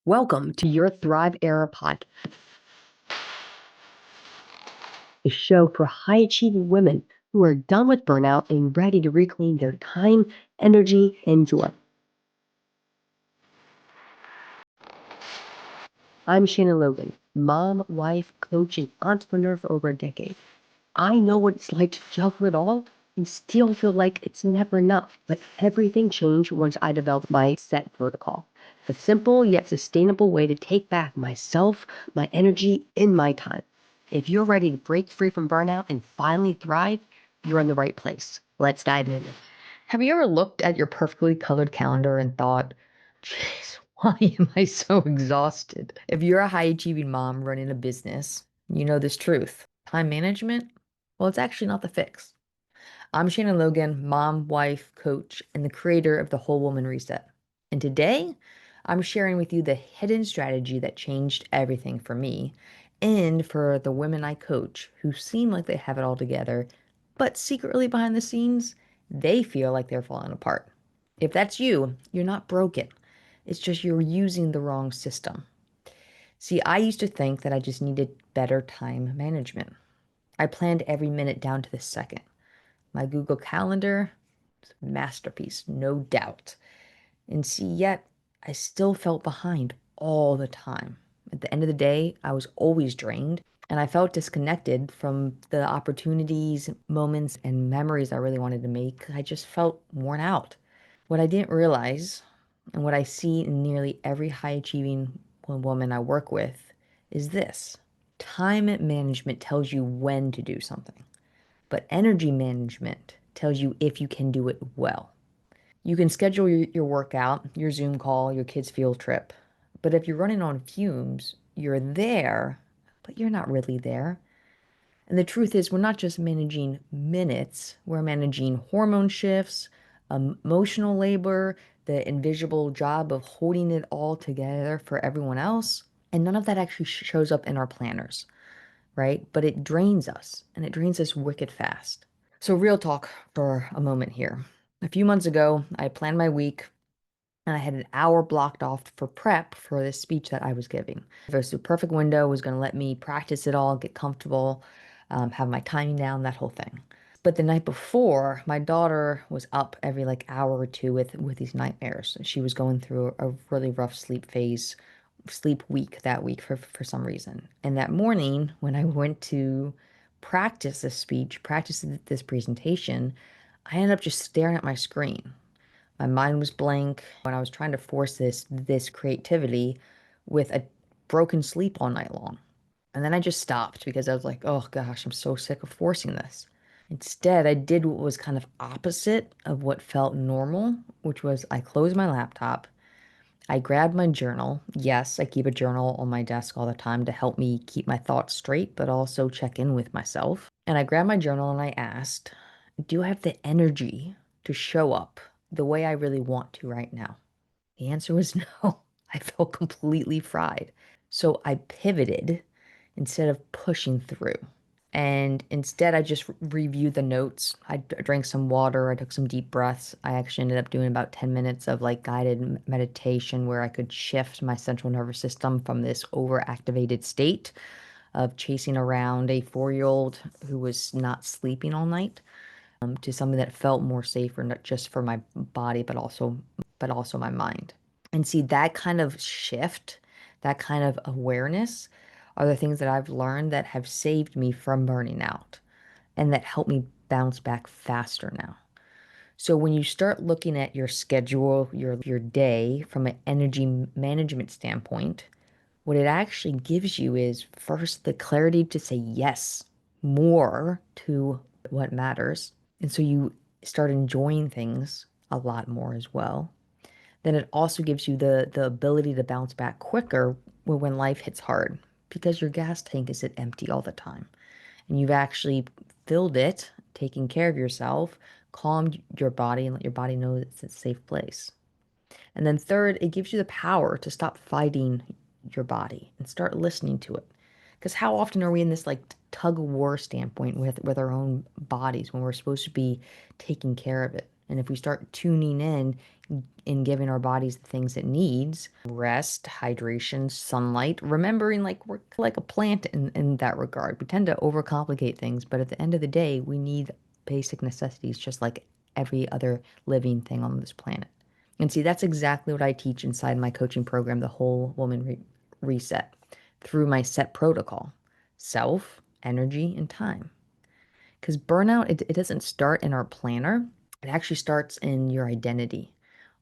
Welcome to your Thrive Era podcast, a show for high achieving women who are done with burnout and ready to reclaim their time, energy, and joy. I'm Shannon Logan, mom, wife, coach, and entrepreneur for over a decade. I know what it's like to juggle it all and still feel like it's never enough. But everything changed once I developed my set protocol. A simple yet sustainable way to take back myself, my energy, and my time. If you're ready to break free from burnout and finally thrive, you're in the right place. Let's dive in. Have you ever looked at your perfectly colored calendar and thought, "Jeez, why am I so exhausted?" If you're a high achieving mom running a business, you know this truth. Time management, well, it's actually not the fix. I'm Shannon Logan, mom, wife, coach, and the creator of the Whole Woman Reset. And today, I'm sharing with you the hidden strategy that changed everything for me and for the women I coach who seem like they have it all together, but secretly behind the scenes, they feel like they're falling apart. If that's you, you're not broken. It's just you're using the wrong system. See, I used to think that I just needed better time management. I planned every minute down to the second. My Google Calendar, masterpiece, no doubt. And see, yet I still felt behind all the time. At the end of the day, I was always drained and I felt disconnected from the opportunities, moments, and memories I really wanted to make. I just felt worn out. What I didn't realize, and what I see in nearly every high achieving woman I work with, is this: time management tells you when to do something, but energy management tells you if you can do it well. You can schedule your workout, your Zoom call, your kids' field trip. But if you're running on fumes, you're there, but you're not really there. And the truth is, we're not just managing minutes, we're managing hormone shifts, emotional labor, the invisible job of holding it all together for everyone else. And none of that actually shows up in our planners, right? But it drains us, and it drains us wicked fast. So, real talk for a moment here. A few months ago, I planned my week and I had an hour blocked off for prep for this speech that I was giving. It was the perfect window, was going to let me practice it all, get comfortable, have my timing down, that whole thing. But the night before, my daughter was up every like hour or two with these nightmares. She was going through a really rough sleep phase, sleep week that week for some reason. And that morning, when I went to practice this speech, practice this presentation, I ended up just staring at my screen. My mind was blank when I was trying to force this creativity with a broken sleep all night long. And then I just stopped because I was like, oh gosh, I'm so sick of forcing this. Instead, I did what was kind of opposite of what felt normal, which was I closed my laptop, I grabbed my journal. Yes, I keep a journal on my desk all the time to help me keep my thoughts straight, but also check in with myself. And I grabbed my journal and I asked, do I have the energy to show up the way I really want to right now? The answer was no. I felt completely fried. So I pivoted instead of pushing through. And instead, I just reviewed the notes. I drank some water. I took some deep breaths. I actually ended up doing about 10 minutes of like guided meditation where I could shift my central nervous system from this overactivated state of chasing around a 4-year-old who was not sleeping all night, to something that felt more safer, not just for my body, but also my mind. And see, that kind of shift, that kind of awareness are the things that I've learned that have saved me from burning out and that help me bounce back faster now. So when you start looking at your schedule, your day from an energy management standpoint, what it actually gives you is first the clarity to say yes more to what matters. And so you start enjoying things a lot more as well. Then it also gives you the ability to bounce back quicker when life hits hard because your gas tank isn't empty all the time. And you've actually filled it, taking care of yourself, calmed your body, and let your body know it's a safe place. And then third, it gives you the power to stop fighting your body and start listening to it. Because how often are we in this like tug of war standpoint with our own bodies when we're supposed to be taking care of it? And if we start tuning in, in giving our bodies the things it needs: rest, hydration, sunlight, remembering like we're like a plant in that regard. We tend to overcomplicate things, but at the end of the day, we need basic necessities just like every other living thing on this planet. And see, that's exactly what I teach inside my coaching program, the Whole Woman Reset, through my set protocol: self, energy, and time. Because burnout, it doesn't start in our planner. It actually starts in your identity,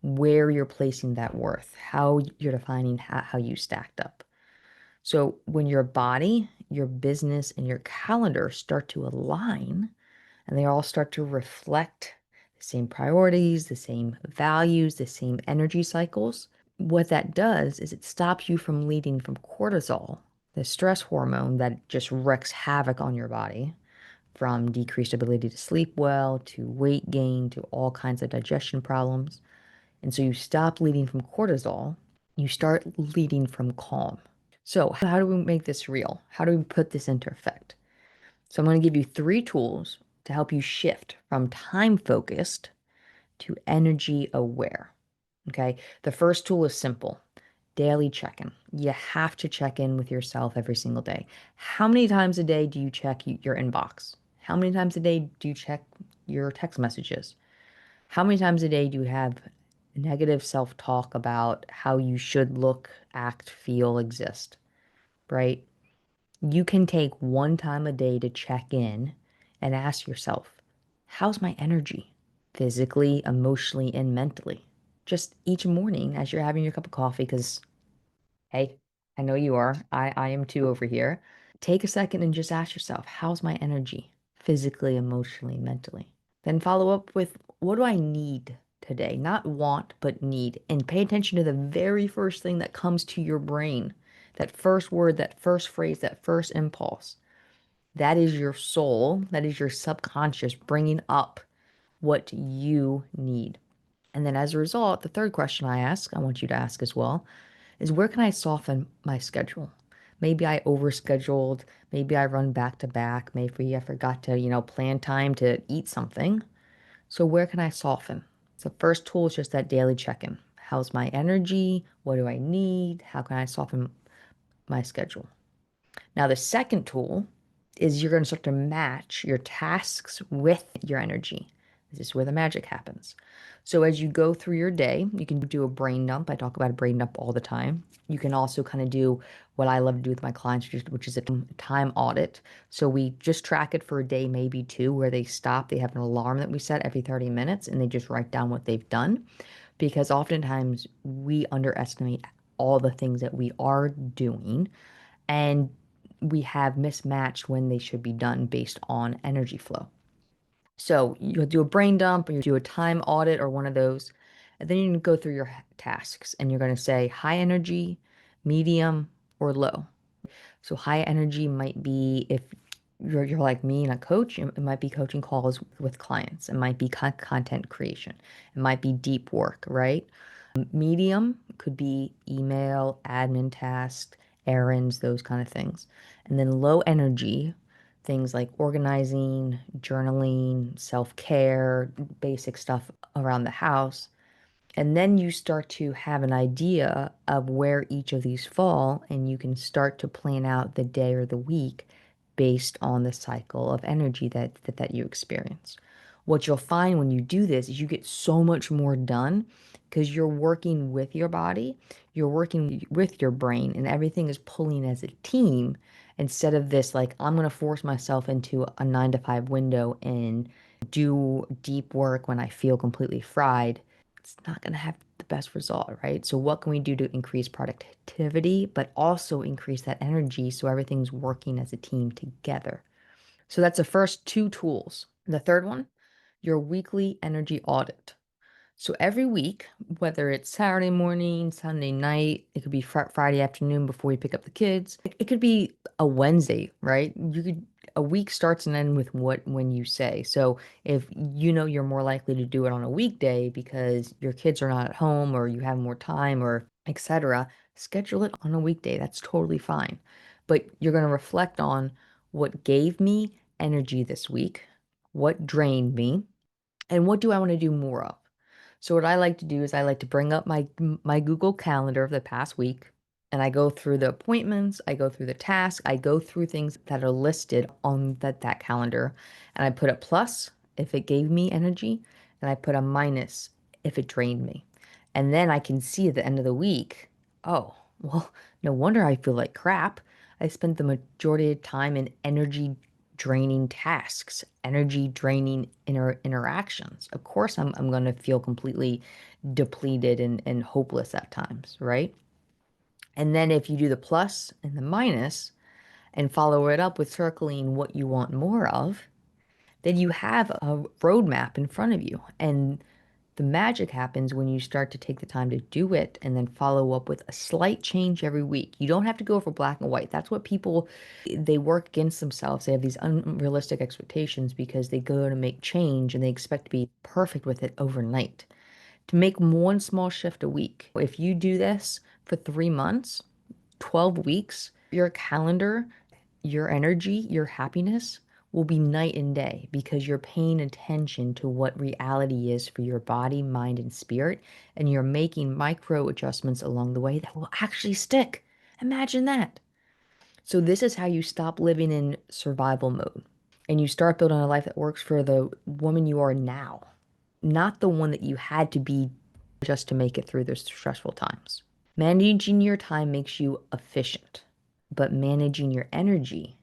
where you're placing that worth, how you're defining how you stacked up. So when your body, your business, and your calendar start to align, and they all start to reflect the same priorities, the same values, the same energy cycles, what that does is it stops you from leading from cortisol, the stress hormone that just wreaks havoc on your body, from decreased ability to sleep well, to weight gain, to all kinds of digestion problems. And so you stop leading from cortisol, you start leading from calm. So, how do we make this real? How do we put this into effect? So, I'm going to give you 3 tools to help you shift from time focused to energy aware. Okay. The first tool is simple: daily check in. You have to check in with yourself every single day. How many times a day do you check your inbox? How many times a day do you check your text messages? How many times a day do you have negative self talk about how you should look, act, feel, exist? Right? You can take one time a day to check in and ask yourself, how's my energy? Physically, emotionally, and mentally. Just each morning as you're having your cup of coffee, because hey, I know you are. I am too over here. Take a second and just ask yourself, how's my energy? Physically, emotionally, mentally. Then follow up with, what do I need today? Not want, but need. And pay attention to the very first thing that comes to your brain. That first word, that first phrase, that first impulse. That is your soul, that is your subconscious bringing up what you need. And then as a result, the third question I want you to ask as well, is where can I soften my schedule? Maybe I overscheduled, maybe I run back to back, maybe I forgot to, plan time to eat something. So where can I soften? So first tool is just that daily check-in. How's my energy? What do I need? How can I soften my schedule? Now, the second tool is you're going to start to match your tasks with your energy. This is where the magic happens. So, as you go through your day, you can do a brain dump. I talk about a brain dump all the time. You can also kind of do what I love to do with my clients, which is a time audit. So, we just track it for a day, maybe 2, where they stop. They have an alarm that we set every 30 minutes and they just write down what they've done. Because oftentimes we underestimate all the things that we are doing, and we have mismatched when they should be done based on energy flow. So you'll do a brain dump or you do a time audit or one of those, and then you can go through your tasks and you're going to say high energy, medium, or low. So high energy might be, if you're like me and a coach, it might be coaching calls with clients. It might be content creation. It might be deep work, right? Medium could be email, admin tasks, errands, those kind of things. And then low energy, things like organizing, journaling, self-care, basic stuff around the house. And then you start to have an idea of where each of these fall, and you can start to plan out the day or the week based on the cycle of energy that you experience. What you'll find when you do this is you get so much more done because you're working with your body, you're working with your brain, and everything is pulling as a team instead of this like, I'm going to force myself into a 9 to 5 window and do deep work when I feel completely fried. It's not going to have the best result, right? So, what can we do to increase productivity, but also increase that energy so everything's working as a team together? So, that's the first 2 tools. The third one, your weekly energy audit. So every week, whether it's Saturday morning, Sunday night, it could be Friday afternoon before you pick up the kids. It could be a Wednesday, right? A week starts and ends with when you say. So if you know you're more likely to do it on a weekday because your kids are not at home or you have more time or etc., schedule it on a weekday. That's totally fine. But you're going to reflect on what gave me energy this week, what drained me, and what do I want to do more of? So what I like to do is I like to bring up my Google Calendar of the past week, and I go through the appointments, I go through the tasks, I go through things that are listed on that calendar, and I put a plus if it gave me energy, and I put a minus if it drained me. And then I can see at the end of the week, oh, well, no wonder I feel like crap. I spent the majority of time in energy draining tasks, energy draining interactions. Of course, I'm going to feel completely depleted and hopeless at times, right? And then if you do the plus and the minus and follow it up with circling what you want more of, then you have a roadmap in front of you. And the magic happens when you start to take the time to do it and then follow up with a slight change every week. You don't have to go for black and white. That's what people, they work against themselves. They have these unrealistic expectations because they go to make change and they expect to be perfect with it overnight. To make one small shift a week. If you do this for 3 months, 12 weeks, your calendar, your energy, your happiness will be night and day because you're paying attention to what reality is for your body, mind, and spirit, and you're making micro adjustments along the way that will actually stick. Imagine that. So, this is how you stop living in survival mode and you start building a life that works for the woman you are now, not the one that you had to be just to make it through those stressful times. Managing your time makes you efficient, but managing your energy,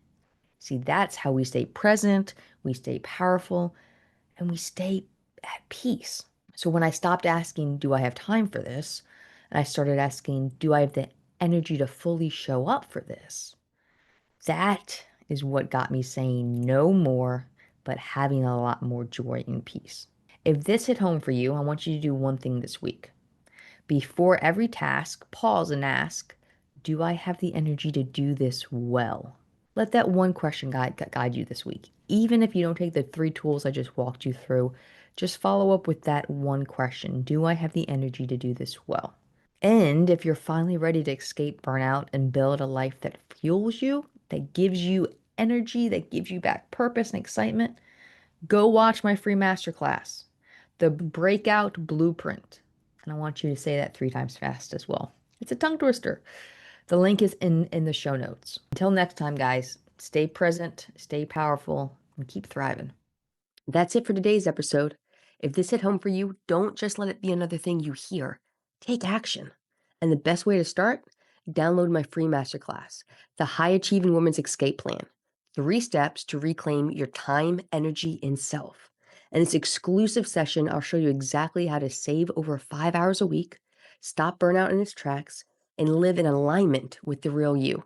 see, that's how we stay present, we stay powerful, and we stay at peace. So when I stopped asking, do I have time for this? And I started asking, do I have the energy to fully show up for this? That is what got me saying no more, but having a lot more joy and peace. If this hit home for you, I want you to do one thing this week. Before every task, pause and ask, do I have the energy to do this well? Let that one question guide you this week. Even if you don't take the 3 tools I just walked you through, just follow up with that one question. Do I have the energy to do this well? And if you're finally ready to escape burnout and build a life that fuels you, that gives you energy, that gives you back purpose and excitement, go watch my free masterclass, The Breakout Blueprint. And I want you to say that 3 times fast as well. It's a tongue twister. The link is in the show notes. Until next time, guys, stay present, stay powerful, and keep thriving. That's it for today's episode. If this hit home for you, don't just let it be another thing you hear. Take action. And the best way to start? Download my free masterclass, The High Achieving Woman's Escape Plan. 3 steps to reclaim your time, energy, and self. In this exclusive session, I'll show you exactly how to save over 5 hours a week, stop burnout in its tracks, and live in alignment with the real you.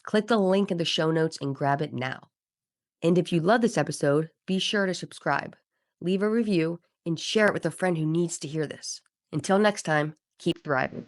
Click the link in the show notes and grab it now. And if you love this episode, be sure to subscribe, leave a review, and share it with a friend who needs to hear this. Until next time, keep thriving.